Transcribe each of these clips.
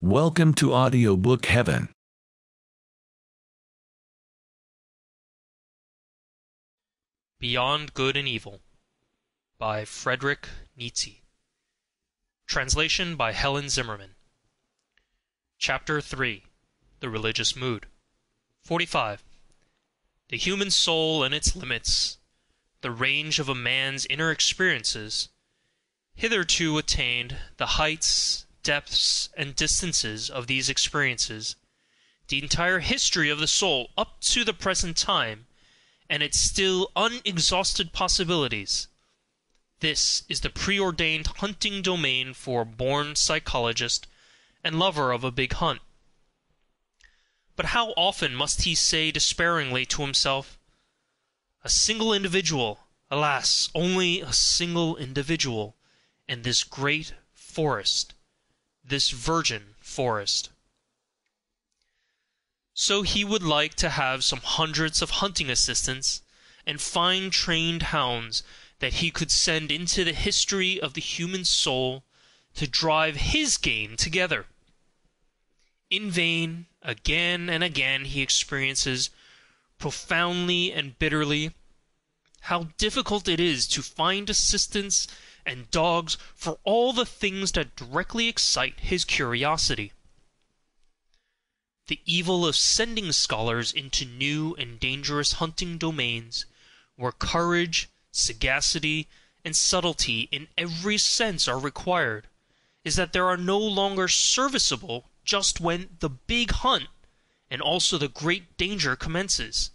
Welcome to Audiobook Heaven. Beyond Good and Evil by Friedrich Nietzsche. Translation by Helen Zimmerman. Chapter 3. The Religious Mood. 45. The human soul and its limits, the range of a man's inner experiences, hitherto attained, the heights, depths, and distances of these experiences, the entire history of the soul up to the present time, and its still unexhausted possibilities. This is the preordained hunting domain for a born psychologist and lover of a big hunt. But how often must he say despairingly to himself, "A single individual, alas, only a single individual, and this great forest, this virgin forest." So he would like to have some hundreds of hunting assistants and fine trained hounds that he could send into the history of the human soul to drive his game together. In vain, again and again he experiences, profoundly and bitterly, how difficult it is to find assistants and dogs for all the things that directly excite his curiosity. The evil of sending scholars into new and dangerous hunting domains, where courage, sagacity, and subtlety in every sense are required, is that they are no longer serviceable just when the big hunt and also the great danger commences.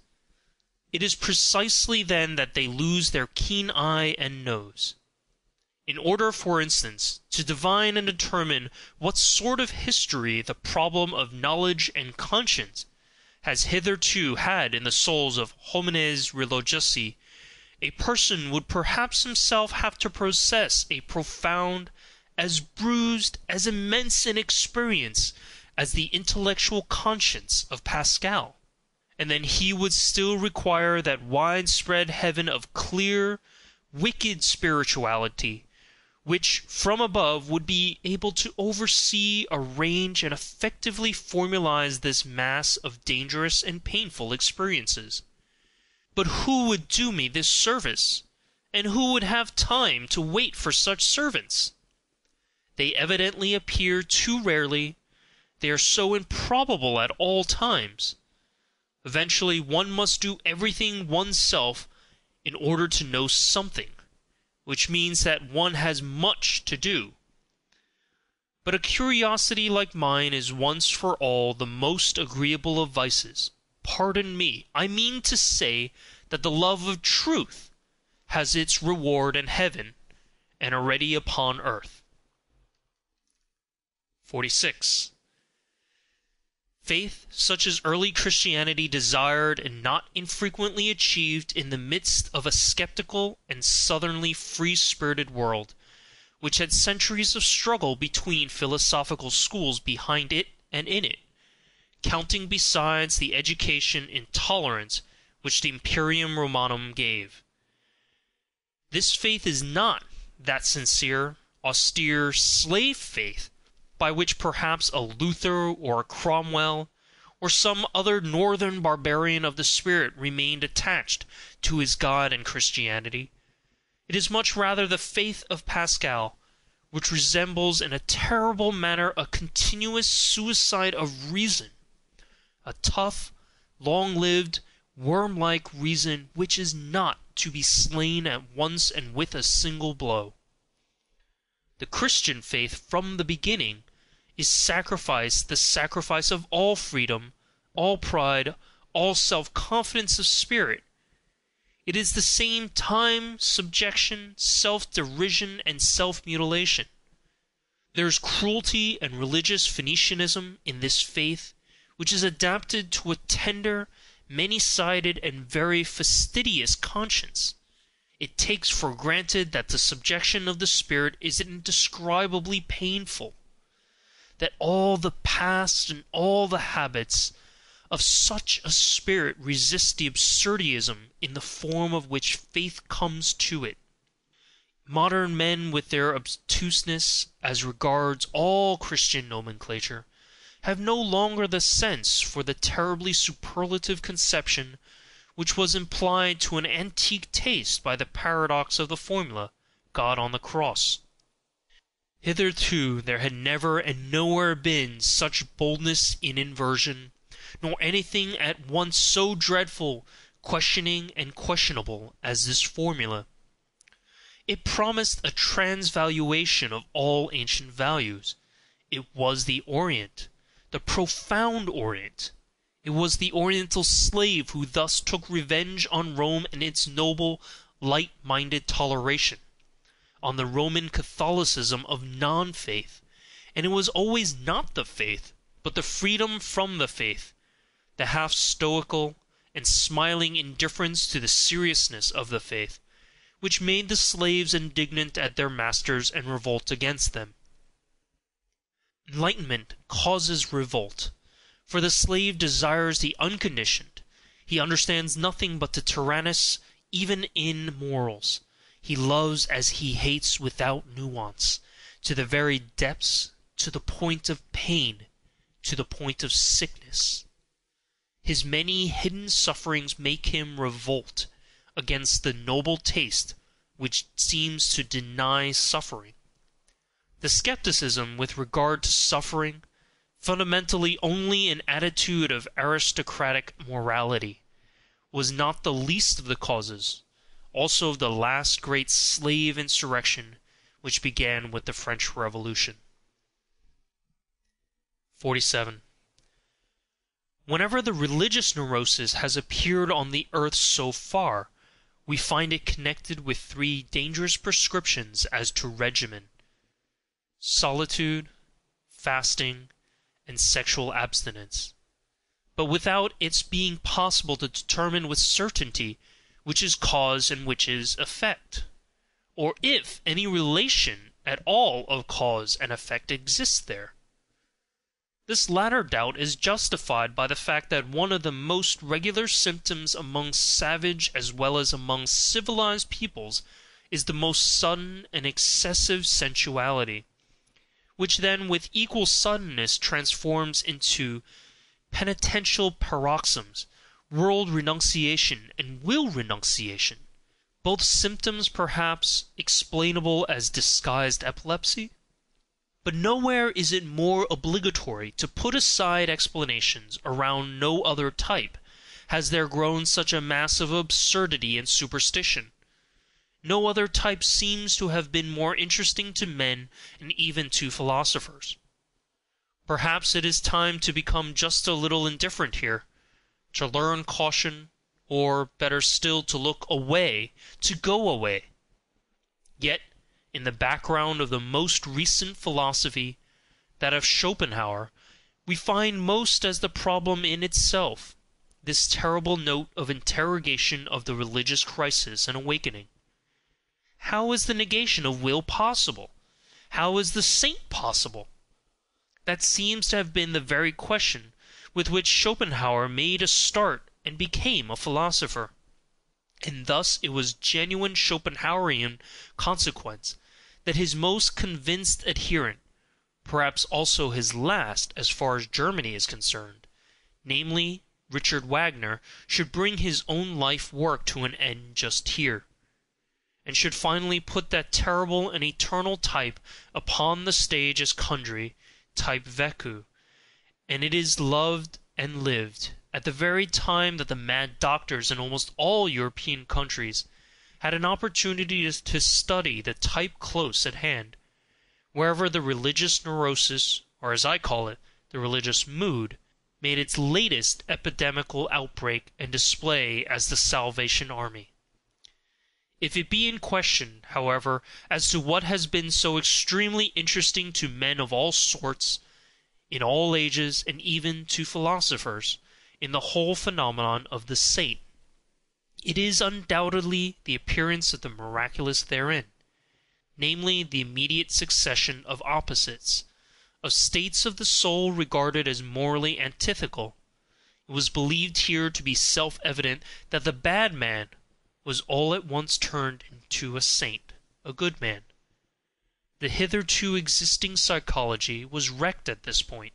It is precisely then that they lose their keen eye and nose. In order, for instance, to divine and determine what sort of history the problem of knowledge and conscience has hitherto had in the souls of homines religiosi, a person would perhaps himself have to possess a profound, as bruised, as immense an experience as the intellectual conscience of Pascal, and then he would still require that widespread heaven of clear, wicked spirituality, which from above would be able to oversee, arrange, and effectively formalize this mass of dangerous and painful experiences. But who would do me this service, and who would have time to wait for such servants? They evidently appear too rarely, they are so improbable at all times. Eventually one must do everything oneself in order to know something, which means that one has much to do. But a curiosity like mine is once for all the most agreeable of vices. Pardon me, I mean to say that the love of truth has its reward in heaven, and already upon earth. 46. Faith, such as early Christianity desired and not infrequently achieved in the midst of a skeptical and southernly free-spirited world, which had centuries of struggle between philosophical schools behind it and in it, counting besides the education in tolerance which the Imperium Romanum gave. This faith is not that sincere, austere slave faith by which perhaps a Luther or a Cromwell or some other northern barbarian of the spirit remained attached to his God and Christianity. It is much rather the faith of Pascal, which resembles in a terrible manner a continuous suicide of reason, a tough, long-lived, worm-like reason which is not to be slain at once and with a single blow. The Christian faith from the beginning is sacrifice, the sacrifice of all freedom, all pride, all self-confidence of spirit. It is the same time subjection, self-derision, and self-mutilation. There is cruelty and religious Phoenicianism in this faith, which is adapted to a tender, many-sided, and very fastidious conscience. It takes for granted that the subjection of the spirit is indescribably painful, that all the past and all the habits of such a spirit resist the absurdism in the form of which faith comes to it. Modern men, with their obtuseness as regards all Christian nomenclature, have no longer the sense for the terribly superlative conception which was implied to an antique taste by the paradox of the formula, God on the cross. Hitherto there had never and nowhere been such boldness in inversion, nor anything at once so dreadful, questioning, and questionable as this formula. It promised a transvaluation of all ancient values. It was the Orient, the profound Orient. It was the Oriental slave who thus took revenge on Rome and its noble, light-minded toleration, on the Roman Catholicism of non-faith, and it was always not the faith, but the freedom from the faith, the half-stoical and smiling indifference to the seriousness of the faith, which made the slaves indignant at their masters and revolt against them. Enlightenment causes revolt, for the slave desires the unconditioned. He understands nothing but the tyrannous, even in morals. He loves as he hates without nuance, to the very depths, to the point of pain, to the point of sickness. His many hidden sufferings make him revolt against the noble taste which seems to deny suffering. The skepticism with regard to suffering, fundamentally only an attitude of aristocratic morality, was not the least of the causes also of the last great slave insurrection which began with the French Revolution. 47. Whenever the religious neurosis has appeared on the earth so far, we find it connected with three dangerous prescriptions as to regimen: solitude, fasting, and sexual abstinence, but without its being possible to determine with certainty which is cause and which is effect, or if any relation at all of cause and effect exists there. This latter doubt is justified by the fact that one of the most regular symptoms among savage as well as among civilized peoples is the most sudden and excessive sensuality, which then with equal suddenness transforms into penitential paroxysms, world renunciation, and will renunciation, both symptoms perhaps explainable as disguised epilepsy. But nowhere is it more obligatory to put aside explanations around no other type has there grown such a mass of absurdity and superstition. No other type seems to have been more interesting to men and even to philosophers. Perhaps it is time to become just a little indifferent here, to learn caution, or, better still, to look away, to go away. Yet, in the background of the most recent philosophy, that of Schopenhauer, we find most as the problem in itself, this terrible note of interrogation of the religious crisis and awakening. How is the negation of will possible? How is the saint possible? That seems to have been the very question with which Schopenhauer made a start and became a philosopher. And thus it was genuine Schopenhauerian consequence that his most convinced adherent, perhaps also his last as far as Germany is concerned, namely Richard Wagner, should bring his own life work to an end just here, and should finally put that terrible and eternal type upon the stage as Kundry, type Vécu, and it is loved and lived at the very time that the mad doctors in almost all European countries had an opportunity to study the type close at hand, wherever the religious neurosis, or as I call it, the religious mood, made its latest epidemical outbreak and display as the Salvation Army. If it be in question, however, as to what has been so extremely interesting to men of all sorts, in all ages, and even to philosophers, in the whole phenomenon of the saint, it is undoubtedly the appearance of the miraculous therein, namely the immediate succession of opposites, of states of the soul regarded as morally antithetical. It was believed here to be self-evident that the bad man was all at once turned into a saint, a good man. The hitherto existing psychology was wrecked at this point.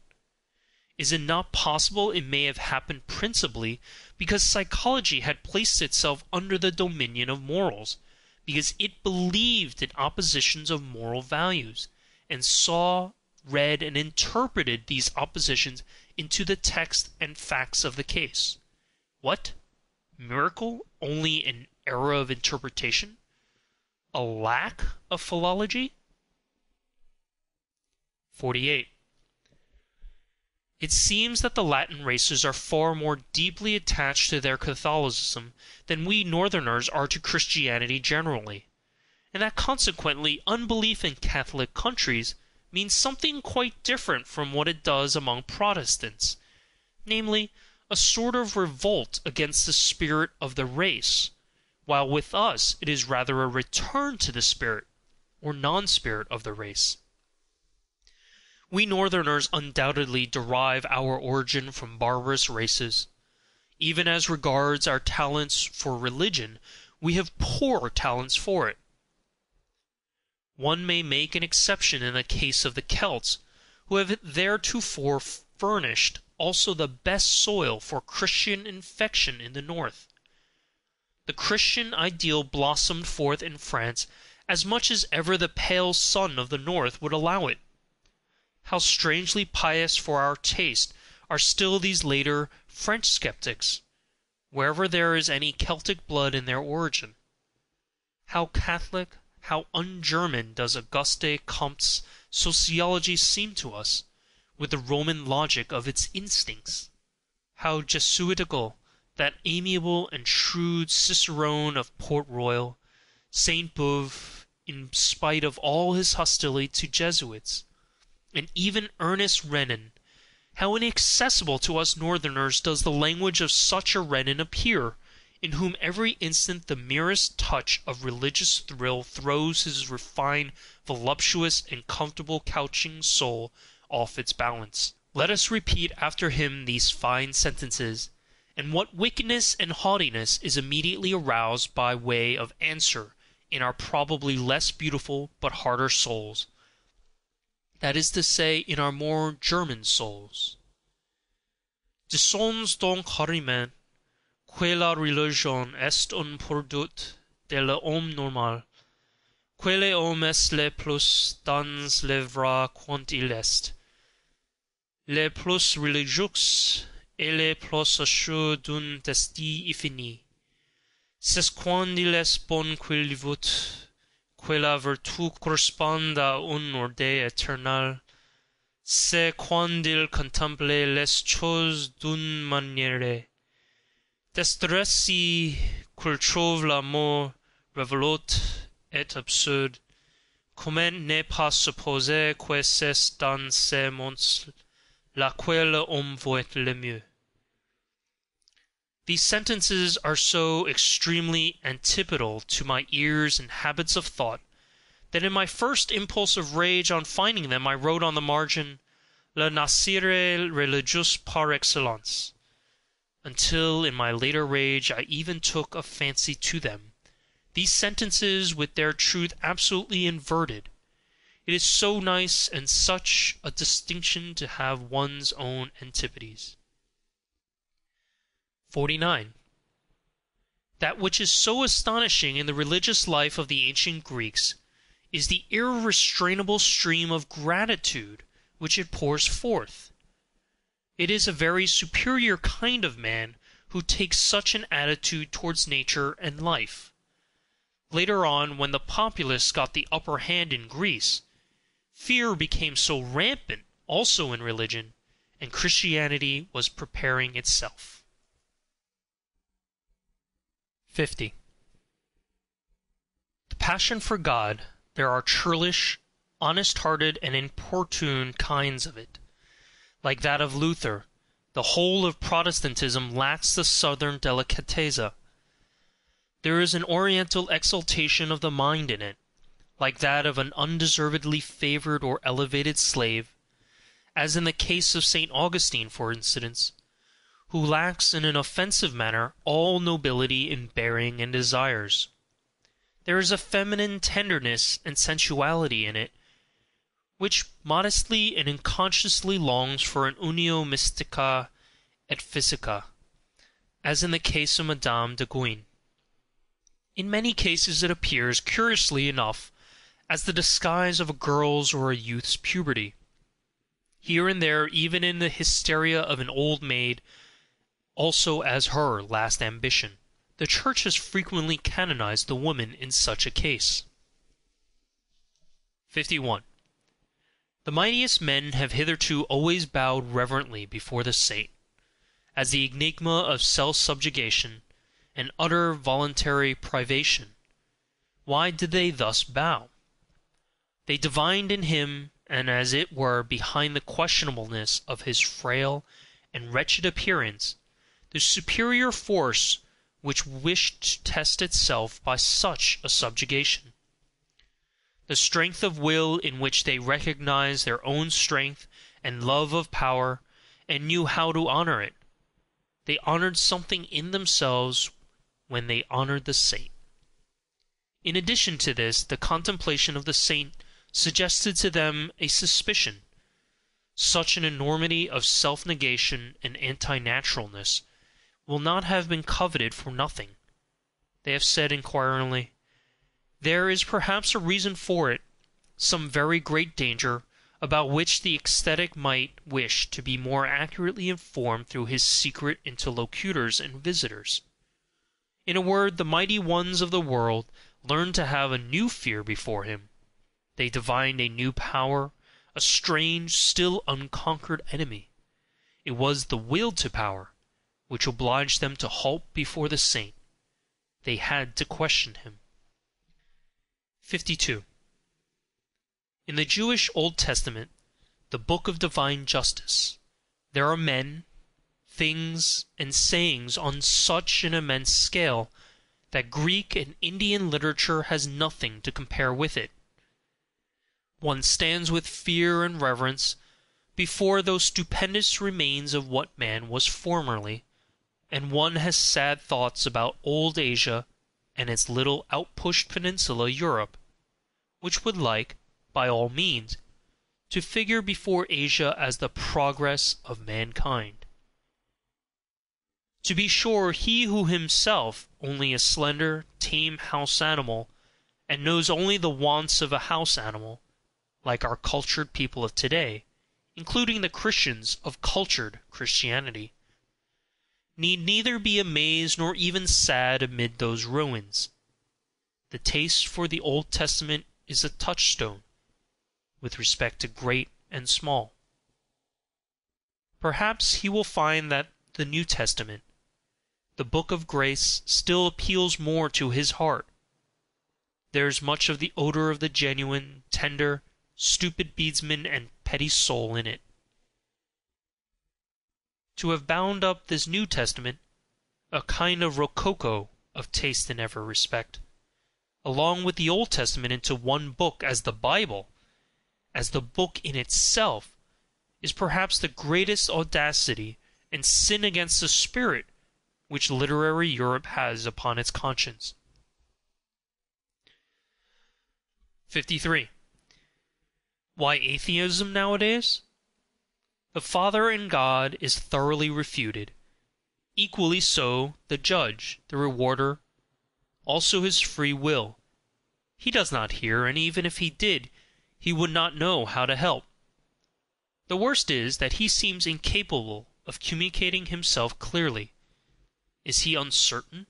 Is it not possible it may have happened principally because psychology had placed itself under the dominion of morals, because it believed in oppositions of moral values, and saw, read, and interpreted these oppositions into the text and facts of the case? What? Miracle? Only an error of interpretation? A lack of philology? 48. It seems that the Latin races are far more deeply attached to their Catholicism than we Northerners are to Christianity generally, and that consequently unbelief in Catholic countries means something quite different from what it does among Protestants, namely, a sort of revolt against the spirit of the race, while with us it is rather a return to the spirit, or non-spirit of the race. We Northerners undoubtedly derive our origin from barbarous races. Even as regards our talents for religion, we have poor talents for it. One may make an exception in the case of the Celts, who have theretofore furnished also the best soil for Christian infection in the north. The Christian ideal blossomed forth in France as much as ever the pale sun of the north would allow it. How strangely pious for our taste are still these later French skeptics, wherever there is any Celtic blood in their origin! How Catholic, how un-German does Auguste Comte's sociology seem to us, with the Roman logic of its instincts! How Jesuitical that amiable and shrewd Cicerone of Port Royal, Saint Beuve, in spite of all his hostility to Jesuits! And even earnest Renan, how inaccessible to us Northerners does the language of such a Renan appear, in whom every instant the merest touch of religious thrill throws his refined, voluptuous, and comfortable couching soul off its balance. Let us repeat after him these fine sentences, and what wickedness and haughtiness is immediately aroused by way of answer in our probably less beautiful but harder souls, that is to say, in our more German souls. Disons donc carrément que la religion est un produit de l'homme normal, que l'homme est le plus dans le vrai quand il est, le plus religieux et le plus assuré d'un destin infini. C'est quand il est bon qu'il vote que la vertu corresponde à un ordre éternel, c'est quand il contemple les choses d'une manière destressée qu'il trouve la mort révolute et absurde. Comment ne pas supposer que c'est dans ces mondes laquelle l'homme voit le mieux? These sentences are so extremely antipodal to my ears and habits of thought, that in my first impulse of rage on finding them I wrote on the margin, "La nacere religieux par excellence," until in my later rage I even took a fancy to them, these sentences with their truth absolutely inverted. It is so nice and such a distinction to have one's own antipodes. 49. That which is so astonishing in the religious life of the ancient Greeks is the irrestrainable stream of gratitude which it pours forth. It is a very superior kind of man who takes such an attitude towards nature and life. Later on, when the populace got the upper hand in Greece, fear became so rampant also in religion, and Christianity was preparing itself. 50. The passion for God, there are churlish, honest-hearted, and importune kinds of it. Like that of Luther, the whole of Protestantism lacks the southern delicatezza. There is an oriental exaltation of the mind in it, like that of an undeservedly favored or elevated slave, as in the case of St. Augustine, for instance, who lacks in an offensive manner all nobility in bearing and desires. There is a feminine tenderness and sensuality in it, which modestly and unconsciously longs for an unio mystica et physica, as in the case of Madame de Guyon. In many cases it appears, curiously enough, as the disguise of a girl's or a youth's puberty. Here and there, even in the hysteria of an old maid, also as her last ambition. The Church has frequently canonized the woman in such a case. 51. The mightiest men have hitherto always bowed reverently before the saint, as the enigma of self-subjugation and utter voluntary privation. Why did they thus bow? They divined in him, and as it were behind the questionableness of his frail and wretched appearance, the superior force which wished to test itself by such a subjugation. The strength of will in which they recognized their own strength and love of power, and knew how to honor it. They honored something in themselves when they honored the saint. In addition to this, the contemplation of the saint suggested to them a suspicion. Such an enormity of self-negation and anti-naturalness will not have been coveted for nothing. They have said inquiringly, "There is perhaps a reason for it, some very great danger, about which the ascetic might wish to be more accurately informed through his secret interlocutors and visitors." In a word, the mighty ones of the world learned to have a new fear before him. They divined a new power, a strange, still unconquered enemy. It was the will to power, which obliged them to halt before the saint. They had to question him. 52. In the Jewish Old Testament, the book of divine justice, there are men, things, and sayings on such an immense scale that Greek and Indian literature has nothing to compare with it. One stands with fear and reverence before those stupendous remains of what man was formerly, and one has sad thoughts about old Asia and its little outpushed peninsula Europe, which would like, by all means, to figure before Asia as the progress of mankind. To be sure, he who himself only a slender, tame house animal, and knows only the wants of a house animal, like our cultured people of today, including the Christians of cultured Christianity, need neither be amazed nor even sad amid those ruins. The taste for the Old Testament is a touchstone with respect to great and small. Perhaps he will find that the New Testament, the book of grace, still appeals more to his heart. There is much of the odor of the genuine, tender, stupid bedesman and petty soul in it. To have bound up this New Testament, a kind of rococo of taste in every respect, along with the Old Testament into one book as the Bible, as the book in itself, is perhaps the greatest audacity and sin against the spirit which literary Europe has upon its conscience. 53. Why atheism nowadays? The Father in God is thoroughly refuted. Equally so the judge, the rewarder, also his free will. He does not hear, and even if he did, he would not know how to help. The worst is that he seems incapable of communicating himself clearly. Is he uncertain?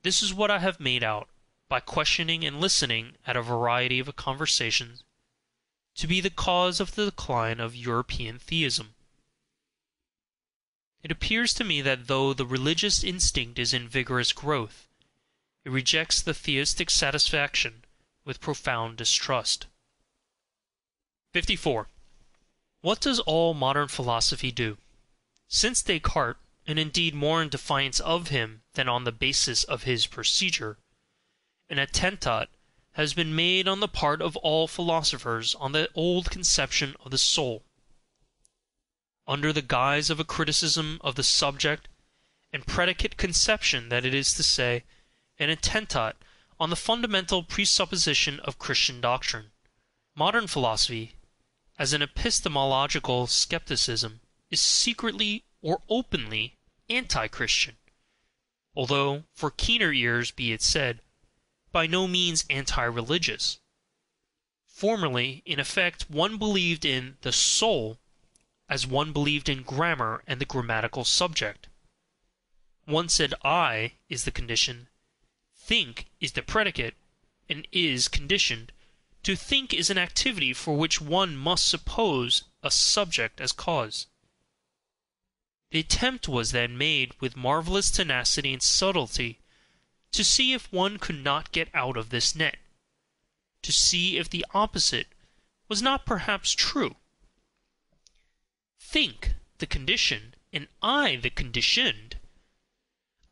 This is what I have made out, by questioning and listening at a variety of conversations, to be the cause of the decline of European theism. It appears to me that though the religious instinct is in vigorous growth, it rejects the theistic satisfaction with profound distrust. 54. What does all modern philosophy do? Since Descartes, and indeed more in defiance of him than on the basis of his procedure, an attentat has been made on the part of all philosophers on the old conception of the soul, under the guise of a criticism of the subject and predicate conception, that is to say, an attentat on the fundamental presupposition of Christian doctrine. Modern philosophy, as an epistemological skepticism, is secretly or openly anti-Christian, although, for keener ears be it said, by no means anti-religious. Formerly, in effect, one believed in the soul as one believed in grammar and the grammatical subject. One said I is the condition, think is the predicate, and is conditioned. To think is an activity for which one must suppose a subject as cause. The attempt was then made with marvelous tenacity and subtlety to see if one could not get out of this net, to see if the opposite was not perhaps true. Think the condition, and I the conditioned.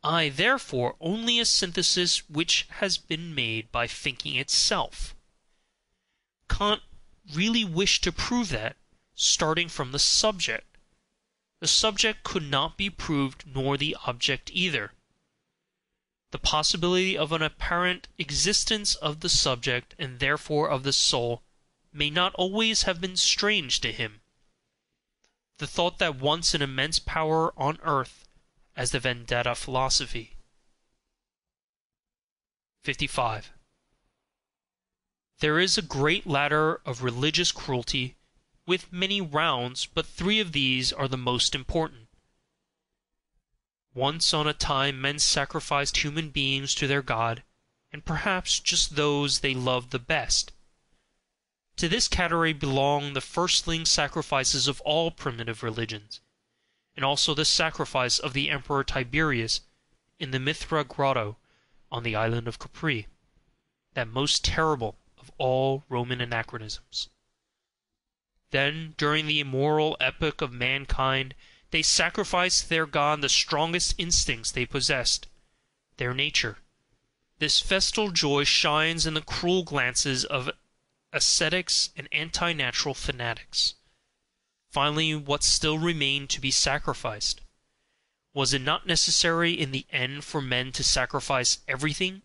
I therefore only a synthesis which has been made by thinking itself. Kant really wished to prove that, starting from the subject could not be proved nor the object either. The possibility of an apparent existence of the subject and therefore of the soul may not always have been strange to him. The thought that once an immense power on earth, as the Vendetta philosophy. 55. There is a great ladder of religious cruelty, with many rounds, but three of these are the most important. Once on a time men sacrificed human beings to their God, and perhaps just those they loved the best. To this category belong the firstling sacrifices of all primitive religions, and also the sacrifice of the Emperor Tiberius in the Mithra grotto on the island of Capri, that most terrible of all Roman anachronisms. Then, during the immoral epoch of mankind, they sacrificed to their god the strongest instincts they possessed, their nature. This festal joy shines in the cruel glances of ascetics and anti-natural fanatics. Finally, what still remained to be sacrificed? Was it not necessary in the end for men to sacrifice everything,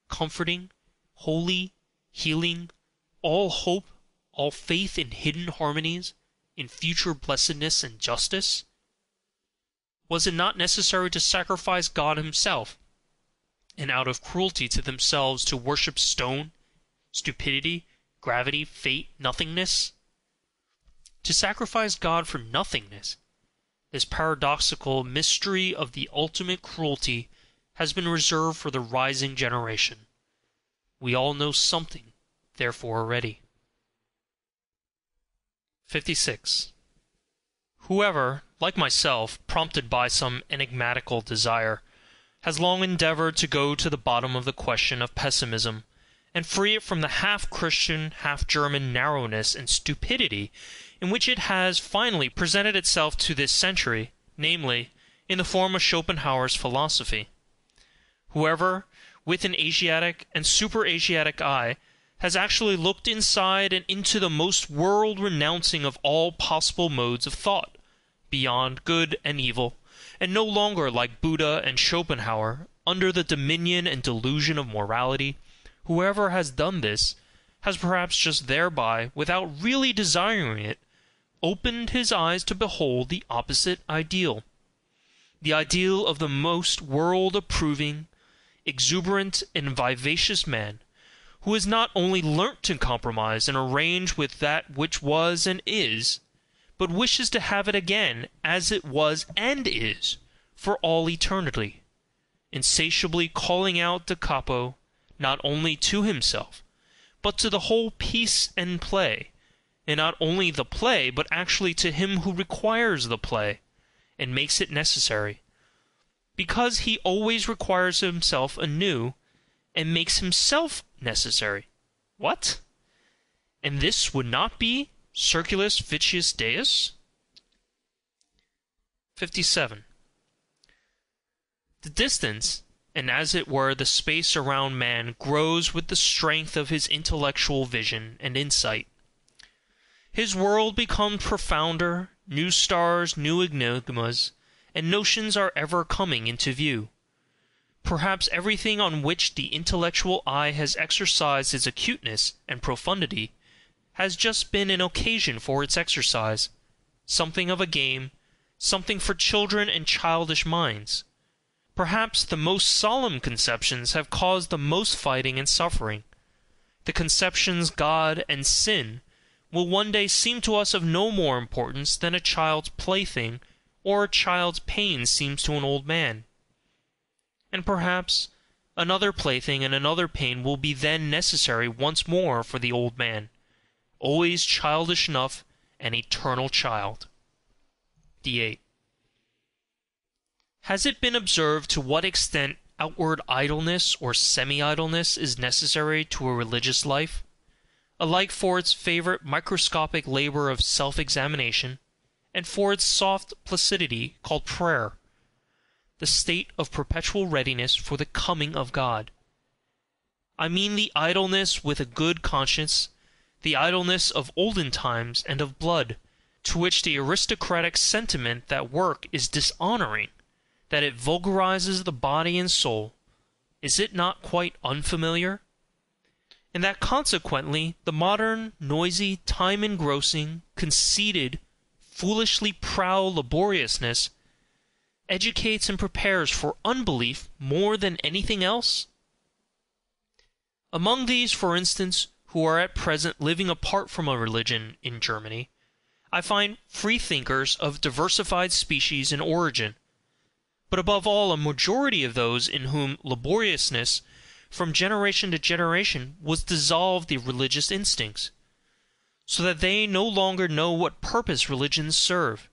comforting, holy, healing, all hope, all faith in hidden harmonies, in future blessedness and justice? Was it not necessary to sacrifice God himself, and out of cruelty to themselves to worship stone, stupidity, gravity, fate, nothingness? To sacrifice God for nothingness, this paradoxical mystery of the ultimate cruelty, has been reserved for the rising generation. We all know something, therefore, already. 56. Whoever, like myself, prompted by some enigmatical desire, has long endeavored to go to the bottom of the question of pessimism, and free it from the half-Christian, half-German narrowness and stupidity in which it has finally presented itself to this century, namely, in the form of Schopenhauer's philosophy. Whoever, with an Asiatic and super-Asiatic eye, has actually looked inside and into the most world-renouncing of all possible modes of thought, beyond good and evil, and no longer, like Buddha and Schopenhauer, under the dominion and delusion of morality, whoever has done this, has perhaps just thereby, without really desiring it, opened his eyes to behold the opposite ideal, the ideal of the most world-approving, exuberant, and vivacious man, who has not only learnt to compromise and arrange with that which was and is, but wishes to have it again as it was and is, for all eternity, insatiably calling out da capo, not only to himself, but to the whole piece and play, and not only the play, but actually to him who requires the play, and makes it necessary, because he always requires himself anew, and makes himself necessary. What? And this would not be circulus vicius Deus? 57. The distance, and as it were the space around man, grows with the strength of his intellectual vision and insight. His world becomes profounder, new stars, new enigmas, and notions are ever coming into view. Perhaps everything on which the intellectual eye has exercised its acuteness and profundity has just been an occasion for its exercise, something of a game, something for children and childish minds. Perhaps the most solemn conceptions have caused the most fighting and suffering. The conceptions God and sin will one day seem to us of no more importance than a child's plaything or a child's pain seems to an old man. And perhaps another plaything and another pain will be then necessary once more for the old man, always childish enough, an eternal child. D8. Has it been observed to what extent outward idleness or semi-idleness is necessary to a religious life, alike for its favorite microscopic labor of self-examination, and for its soft placidity called prayer, the state of perpetual readiness for the coming of God? I mean the idleness with a good conscience, the idleness of olden times and of blood, to which the aristocratic sentiment that work is dishonoring, that it vulgarizes the body and soul, is it not quite unfamiliar? And that consequently the modern, noisy, time-engrossing, conceited, foolishly proud laboriousness educates and prepares for unbelief more than anything else? Among these, for instance, who are at present living apart from a religion in Germany, I find freethinkers of diversified species and origin, but above all a majority of those in whom laboriousness from generation to generation was dissolved the religious instincts, so that they no longer know what purpose religions serve,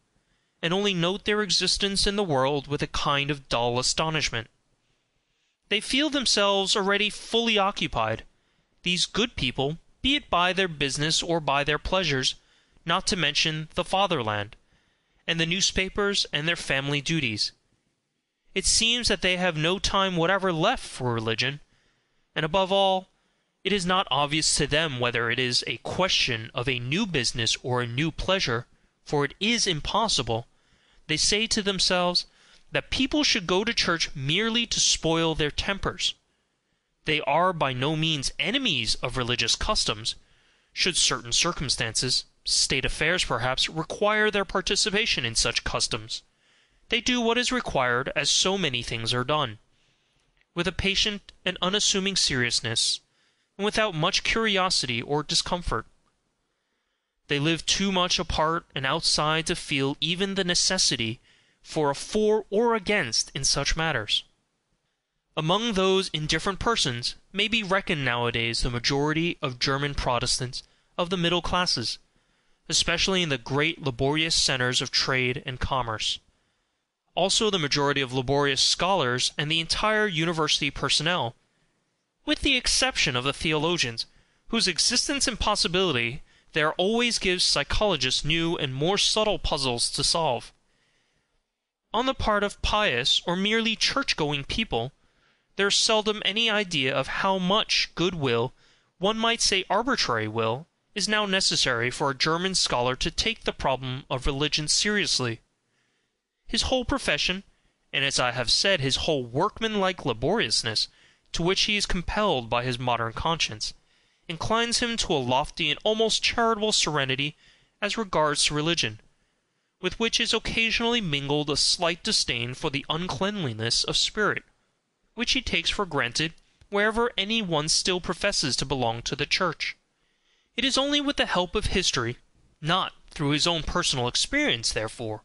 and only note their existence in the world with a kind of dull astonishment. They feel themselves already fully occupied, these good people, be it by their business or by their pleasures, not to mention the fatherland, and the newspapers and their family duties. It seems that they have no time whatever left for religion, and above all, it is not obvious to them whether it is a question of a new business or a new pleasure, for it is impossible, they say to themselves, that people should go to church merely to spoil their tempers. They are by no means enemies of religious customs, should certain circumstances, state affairs perhaps, require their participation in such customs. They do what is required, as so many things are done, with a patient and unassuming seriousness, and without much curiosity or discomfort. They live too much apart and outside to feel even the necessity for a for or against in such matters. Among those indifferent persons may be reckoned nowadays the majority of German Protestants of the middle classes, especially in the great laborious centers of trade and commerce. Also the majority of laborious scholars and the entire university personnel, with the exception of the theologians, whose existence and possibility there always gives psychologists new and more subtle puzzles to solve. On the part of pious or merely church-going people, there is seldom any idea of how much good will, one might say arbitrary will, is now necessary for a German scholar to take the problem of religion seriously. His whole profession, and as I have said, his whole workman-like laboriousness, to which he is compelled by his modern conscience, inclines him to a lofty and almost charitable serenity as regards to religion, with which is occasionally mingled a slight disdain for the uncleanliness of spirit, which he takes for granted wherever any one still professes to belong to the Church. It is only with the help of history, not through his own personal experience, therefore,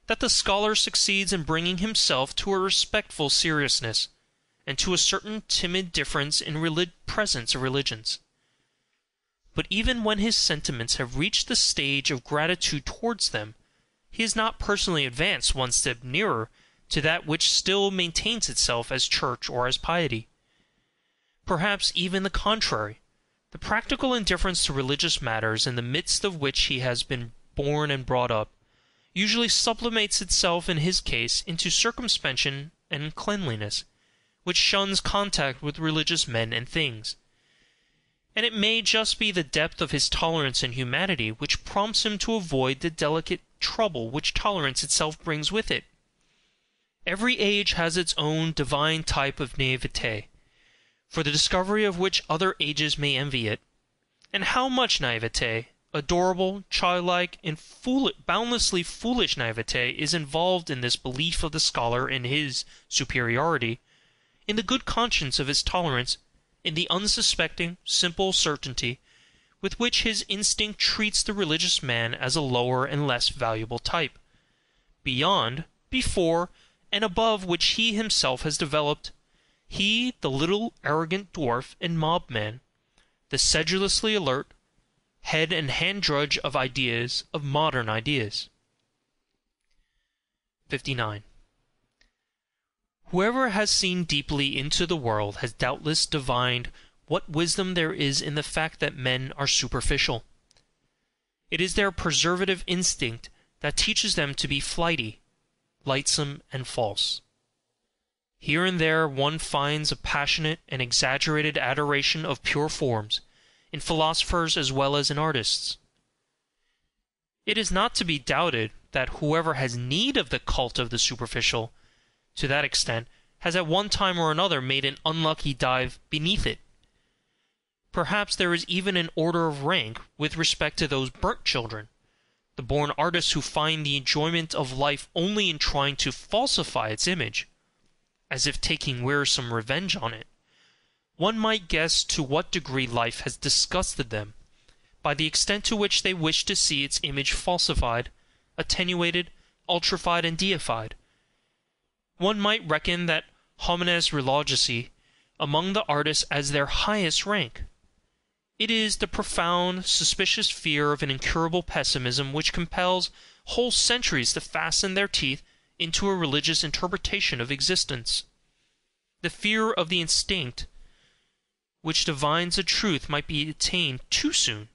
that the scholar succeeds in bringing himself to a respectful seriousness, and to a certain timid difference in presence of religions. But even when his sentiments have reached the stage of gratitude towards them, he has not personally advanced one step nearer to that which still maintains itself as church or as piety. Perhaps even the contrary, the practical indifference to religious matters in the midst of which he has been born and brought up, usually sublimates itself in his case into circumspection and cleanliness, which shuns contact with religious men and things. And it may just be the depth of his tolerance and humanity which prompts him to avoid the delicate trouble which tolerance itself brings with it. Every age has its own divine type of naivete, for the discovery of which other ages may envy it, And how much naivete, adorable, childlike, and boundlessly foolish naivete, is involved in this belief of the scholar in his superiority, in the good conscience of his tolerance, in the unsuspecting, simple certainty with which his instinct treats the religious man as a lower and less valuable type, beyond, before, and above which he himself has developed, he, the little arrogant dwarf and mob-man, the sedulously alert head and hand drudge of ideas, of modern ideas. 59. Whoever has seen deeply into the world has doubtless divined what wisdom there is in the fact that men are superficial. It is their preservative instinct that teaches them to be flighty, lightsome, and false. Here and there one finds a passionate and exaggerated adoration of pure forms, in philosophers as well as in artists. It is not to be doubted that whoever has need of the cult of the superficial, to that extent, has at one time or another made an unlucky dive beneath it. Perhaps there is even an order of rank with respect to those burnt children, the born artists who find the enjoyment of life only in trying to falsify its image, as if taking wearisome revenge on it. One might guess to what degree life has disgusted them, by the extent to which they wish to see its image falsified, attenuated, ultrified, and deified. One might reckon that homines religiosi among the artists as their highest rank. It is the profound, suspicious fear of an incurable pessimism which compels whole centuries to fasten their teeth into a religious interpretation of existence. The fear of the instinct which divines a truth might be attained too soon,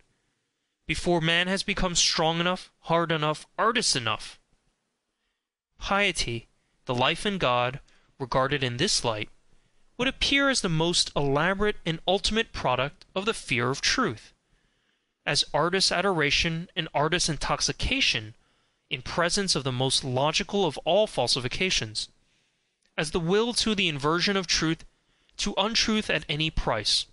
before man has become strong enough, hard enough, artist enough. Piety, the life in God, regarded in this light, would appear as the most elaborate and ultimate product of the fear of truth, as artist adoration and artist intoxication in presence of the most logical of all falsifications, as the will to the inversion of truth to untruth at any price.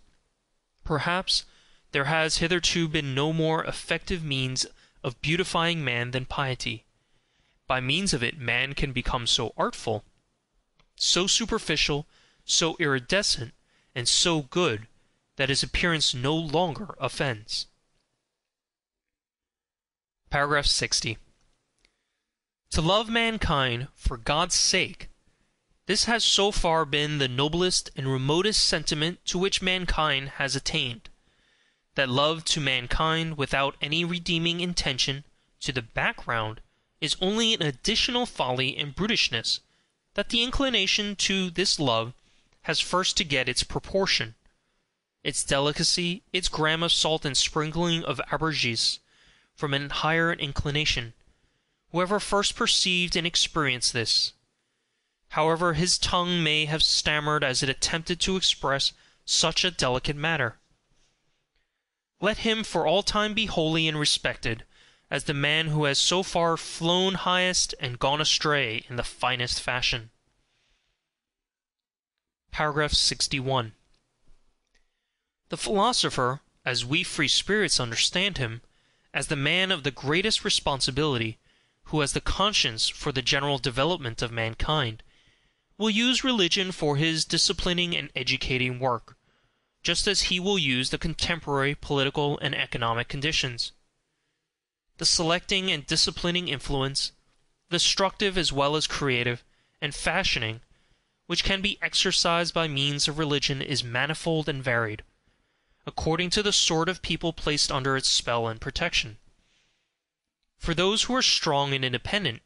Perhaps there has hitherto been no more effective means of beautifying man than piety. By means of it man can become so artful, so superficial, so iridescent, and so good that his appearance no longer offends. Paragraph 60. To love mankind for God's sake, this has so far been the noblest and remotest sentiment to which mankind has attained, that love to mankind without any redeeming intention to the background is only an additional folly and brutishness, that the inclination to this love has first to get its proportion, its delicacy, its gram of salt and sprinkling of aubergines, from an higher inclination. Whoever first perceived and experienced this, however his tongue may have stammered as it attempted to express such a delicate matter, let him for all time be holy and respected as the man who has so far flown highest and gone astray in the finest fashion. Paragraph 61. The philosopher, as we free spirits understand him, as the man of the greatest responsibility, who has the conscience for the general development of mankind, will use religion for his disciplining and educating work, just as he will use the contemporary political and economic conditions. The selecting and disciplining influence, destructive as well as creative, and fashioning, which can be exercised by means of religion is manifold and varied, according to the sort of people placed under its spell and protection. For those who are strong and independent,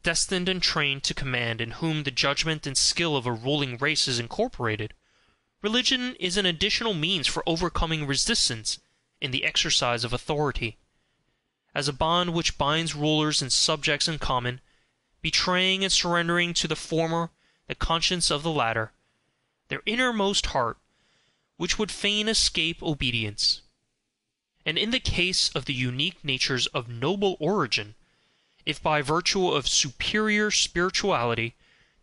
destined and trained to command, in whom the judgment and skill of a ruling race is incorporated, religion is an additional means for overcoming resistance in the exercise of authority, as a bond which binds rulers and subjects in common, betraying and surrendering to the former the conscience of the latter, their innermost heart, which would fain escape obedience. And in the case of the unique natures of noble origin, if by virtue of superior spirituality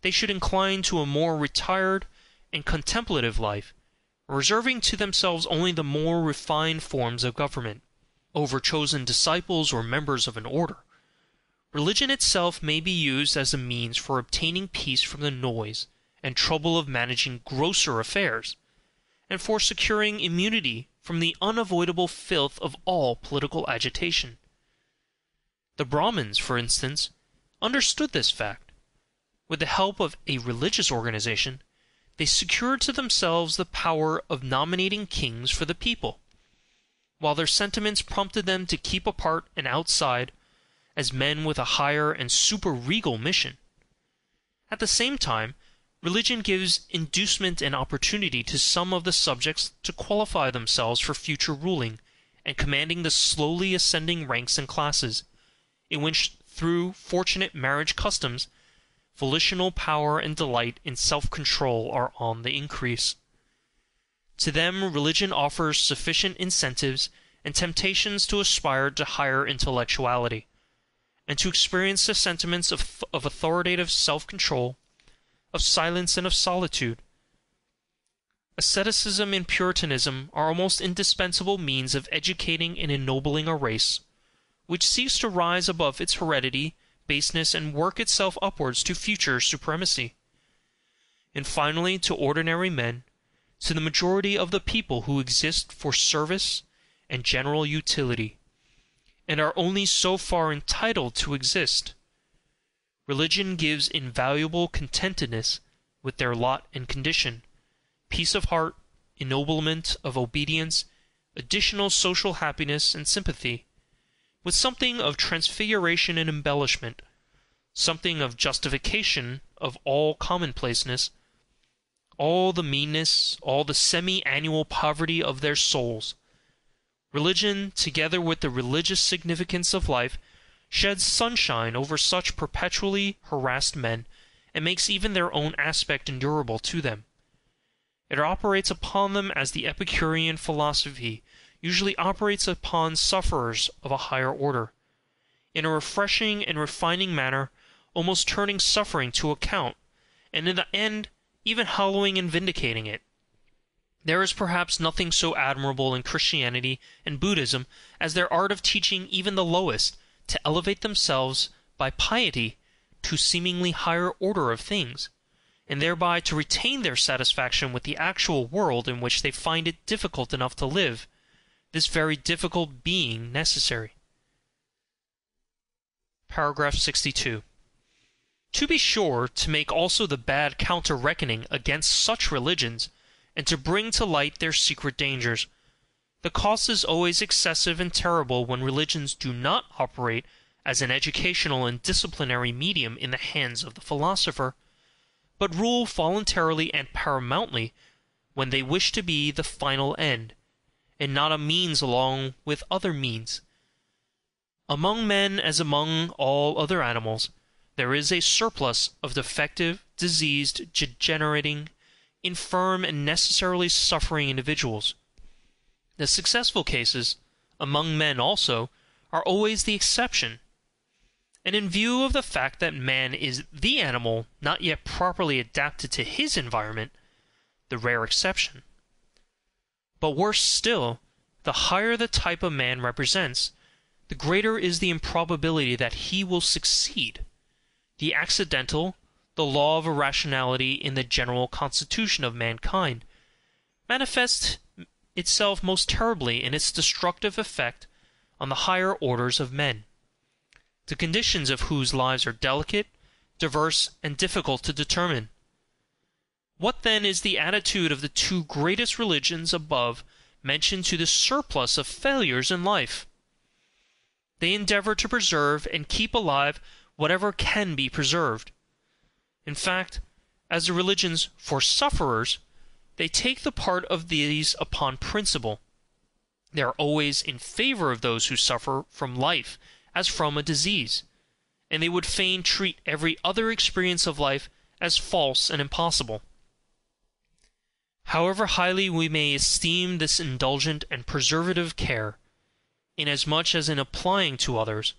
they should incline to a more retired and contemplative life, reserving to themselves only the more refined forms of government, over chosen disciples or members of an order. Religion itself may be used as a means for obtaining peace from the noise and trouble of managing grosser affairs, and for securing immunity from the unavoidable filth of all political agitation. The Brahmins, for instance, understood this fact. With the help of a religious organization, they secured to themselves the power of nominating kings for the people, while their sentiments prompted them to keep apart and outside as men with a higher and super-regal mission. At the same time, religion gives inducement and opportunity to some of the subjects to qualify themselves for future ruling and commanding the slowly ascending ranks and classes, in which, through fortunate marriage customs, volitional power and delight in self-control are on the increase. To them religion offers sufficient incentives and temptations to aspire to higher intellectuality, and to experience the sentiments of authoritative self-control, of silence and of solitude. Asceticism and Puritanism are almost indispensable means of educating and ennobling a race, which seeks to rise above its heredity, baseness, and work itself upwards to future supremacy. And finally, to ordinary men, to the majority of the people who exist for service and general utility, and are only so far entitled to exist, religion gives invaluable contentedness with their lot and condition, peace of heart, ennoblement of obedience, additional social happiness and sympathy, with something of transfiguration and embellishment, something of justification of all commonplaceness, all the meanness, all the semi-annual poverty of their souls. Religion, together with the religious significance of life, sheds sunshine over such perpetually harassed men, and makes even their own aspect endurable to them. It operates upon them as the Epicurean philosophy usually operates upon sufferers of a higher order, in a refreshing and refining manner, almost turning suffering to account, and in the end even hallowing and vindicating it. There is perhaps nothing so admirable in Christianity and Buddhism as their art of teaching even the lowest to elevate themselves by piety to seemingly higher order of things, and thereby to retain their satisfaction with the actual world in which they find it difficult enough to live, this very difficult being necessary. Paragraph 62. To be sure, to make also the bad counter-reckoning against such religions, and to bring to light their secret dangers, the cost is always excessive and terrible when religions do not operate as an educational and disciplinary medium in the hands of the philosopher, but rule voluntarily and paramountly when they wish to be the final end, and not a means along with other means. Among men, as among all other animals, there is a surplus of defective, diseased, degenerating, infirm, and necessarily suffering individuals. The successful cases, among men also, are always the exception, and in view of the fact that man is the animal not yet properly adapted to his environment, the rare exception. But worse still, the higher the type a man represents, the greater is the improbability that he will succeed. The accidental, the law of irrationality in the general constitution of mankind, manifests itself most terribly in its destructive effect on the higher orders of men, the conditions of whose lives are delicate, diverse, and difficult to determine. What then is the attitude of the two greatest religions above mentioned to the surplus of failures in life? They endeavor to preserve and keep alive whatever can be preserved. In fact, as the religions for sufferers, they take the part of these upon principle. They are always in favor of those who suffer from life as from a disease, and they would fain treat every other experience of life as false and impossible. However highly we may esteem this indulgent and preservative care, inasmuch as in applying to others,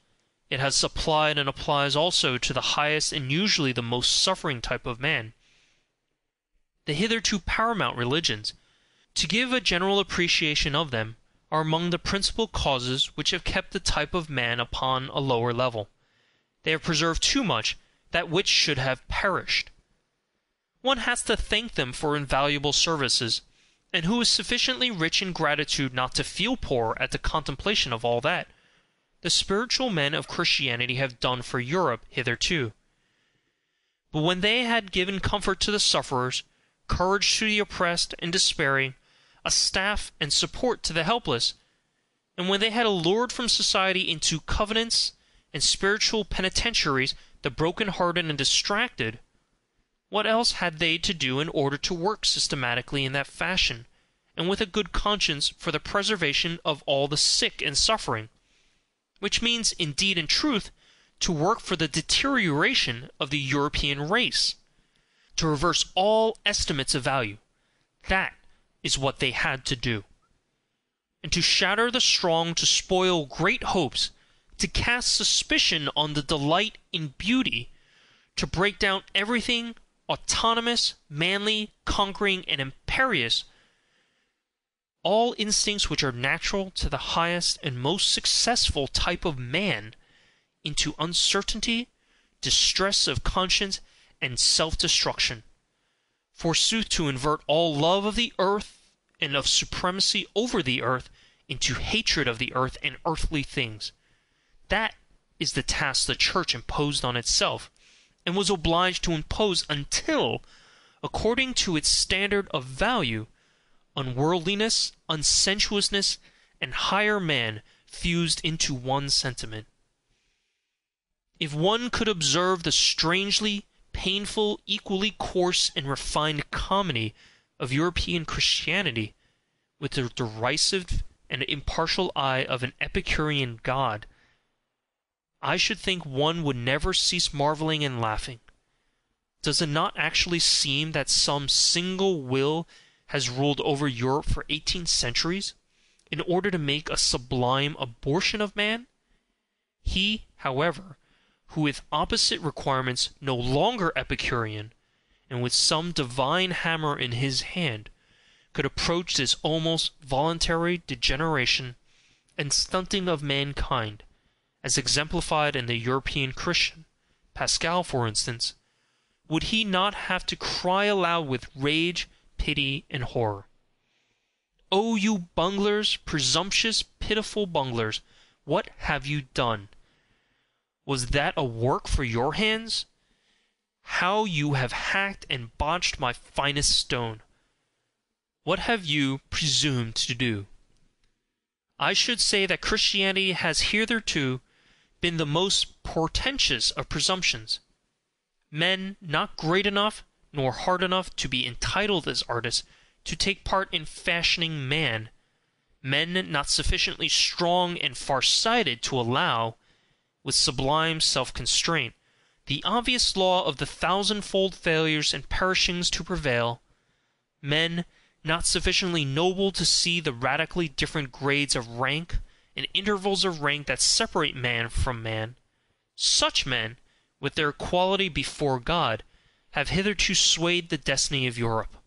it has applied and applies also to the highest and usually the most suffering type of man, the hitherto paramount religions, To give a general appreciation of them, are among the principal causes which have kept the type of man upon a lower level. They have preserved too much that which should have perished. One has to thank them for invaluable services, and who is sufficiently rich in gratitude not to feel poor at the contemplation of all that the spiritual men of Christianity have done for Europe hitherto. But when they had given comfort to the sufferers, courage to the oppressed and despairing, a staff and support to the helpless, and when they had allured from society into covenants and spiritual penitentiaries the broken-hearted and distracted, what else had they to do in order to work systematically in that fashion, and with a good conscience, for the preservation of all the sick and suffering, which means, indeed and truth, to work for the deterioration of the European race, to reverse all estimates of value? That is what they had to do. And to shatter the strong, to spoil great hopes, to cast suspicion on the delight in beauty, to break down everything autonomous, manly, conquering, and imperious, all instincts which are natural to the highest and most successful type of man, into uncertainty, distress of conscience, and self-destruction. Forsooth, to invert all love of the earth and of supremacy over the earth into hatred of the earth and earthly things. That is the task the Church imposed on itself, and was obliged to impose until, according to its standard of value, unworldliness, unsensuousness, and higher man fused into one sentiment. If one could observe the strangely painful, equally coarse and refined comedy of European Christianity with the derisive and impartial eye of an Epicurean god, I should think one would never cease marveling and laughing. Does it not actually seem that some single will has ruled over Europe for 18 centuries, in order to make a sublime abortion of man? He, however, who with opposite requirements no longer Epicurean, and with some divine hammer in his hand, could approach this almost voluntary degeneration and stunting of mankind, as exemplified in the European Christian, Pascal for instance, would he not have to cry aloud with rage, pity, and horror, "O you bunglers, presumptuous, pitiful bunglers, what have you done? Was that a work for your hands? How you have hacked and botched my finest stone! What have you presumed to do?" I should say that Christianity has hitherto been the most portentous of presumptions. Men not great enough nor hard enough to be entitled as artists to take part in fashioning man, men not sufficiently strong and far-sighted to allow, with sublime self-constraint, the obvious law of the thousandfold failures and perishings to prevail, men not sufficiently noble to see the radically different grades of rank and intervals of rank that separate man from man. Such men, with their equality before God, have hitherto swayed the destiny of Europe,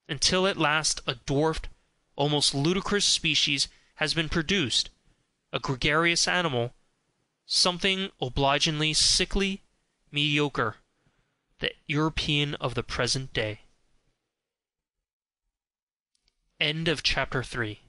until at last a dwarfed, almost ludicrous species has been produced, a gregarious animal, something obligingly sickly, mediocre, the European of the present day. End of chapter 3.